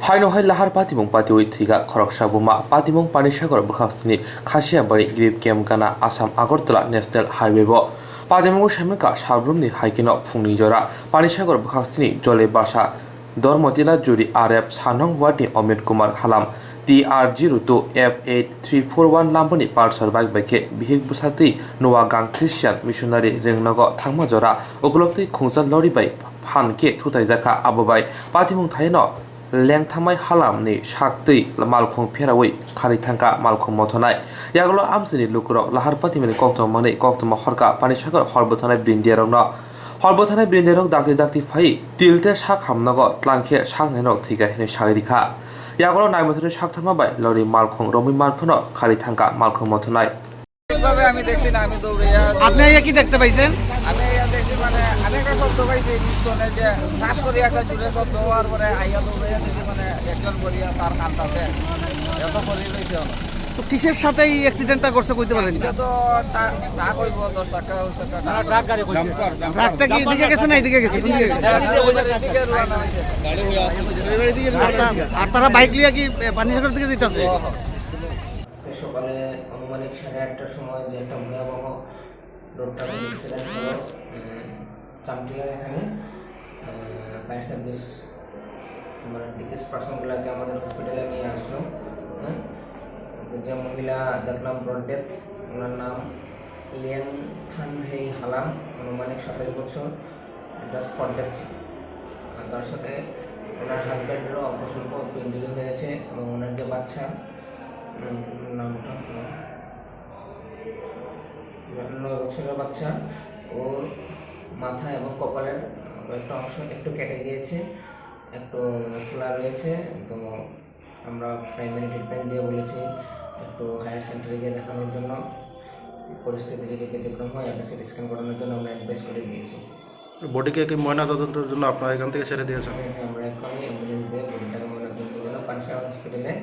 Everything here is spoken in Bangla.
Haino Lahar Patimong Patiwi Tiga Khoroksa Buma Patimong Panisagar Bukhastini Khashia Bari Grip Kem Gana Assam Agartala National Highway Bo Patimong Shamika Shalbrumni Haikino Fungni Jora Panisagar Bukhastini Jole Basha Dormotila Juri Arab Sanong Wadi Omid Kumar Halam TR02 F8341 Lamboni Parsal Bike Bake Bihik Busati Noa Gang Christian Missionary Ringnago Thangma Jora Okulokti Khungsa Lori Bay Hanke Tutaizaka Ababai Patimong Taino Leng Tamai Halam ni Shakti Malkong Peraway Karitanga Malkong Motonai Yagolo Amsini Lukuro Lahar Patimini Kokto Mani Kokto Mahorka Panisagar Horbotana Brinderong Horbotana Brinderong Dakti Fai Tilte Shak Hamnago Tlanke Shaknano Tiga Hine Shagrika Yagolo Naimotri Shaktama by Lori Malkong Romi Malpono Karitanga Malkong Motonai আমি দেখছি না আমি দৌড়িয়া আপনি কি দেখতে পাইছেন? আমি দেখছি মানে অনেক শব্দ পাইছি পিস্তনে যে টাচ করে একটা জুড়ে শব্দ হওয়ার পরে আইয়া দৌড়িয়া দেখি মানে একজন করিয়া তার কান্তাছে এত করে লইছে তো কিসের সাথে এই অ্যাক্সিডেন্টটা করছে কইতে পারেন? এটা তো ট্রাক হইব 10 চাকা না ট্রাক গাড়ি কইছে। ট্রাকটা কি এদিকে গেছে না এদিকে গেছে? কোন দিকে গেছে? এদিকে রওনা হইছে আর তারা বাইক লিয়া কি পানিসাগর দিকে যাইতাছে? সকালে আনুমানিক 8:30টার সময় যে একটা ভয়াবহ রোড ট্রাফিক অ্যাক্সিডেন্ট হলো চামটিলার এখানে ফায়ার সার্ভিস মানে ডিকেস পার্সনগুলোকে আমাদের হসপিটালে নিয়ে আসলো। তো যে মহিলা দেখলাম ব্রড ডেথ, ওনার নাম লিয়ান খান হেই হালাম, আনুমানিক 27 বছর, এটা স্পট ডেথ ছিল। আর তার সাথে ওনার হাজব্যান্ডেরও অল্প স্বল্প ইঞ্জুরি হয়েছে এবং ওনার যে বাচ্চা নামটা 9 বছরের বাচ্চা, ওর মাথা এবং কপালের একটা অংশ একটু কেটে গিয়েছে, একটু ফোলা রয়েছে। তো আমরা প্রাইমারি ট্রিটমেন্ট দিয়ে বলেছি একটু হায়ার সেন্টারে গিয়ে দেখানোর জন্য, পরিস্থিতি যদি ব্যতিক্রম হয় একটা সিটি স্ক্যান করানোর জন্য আমরা অ্যাডভাইস করে দিয়েছি। বডিকে কি ময়না তদন্তের জন্য আপনারা এখান থেকে ছেড়ে দিয়েছেন? আমরা এখনই অ্যাম্বুলেন্স দিয়ে বডিটাকে ময়নাতদন্তের জন্য পানিসাগর হসপিটালে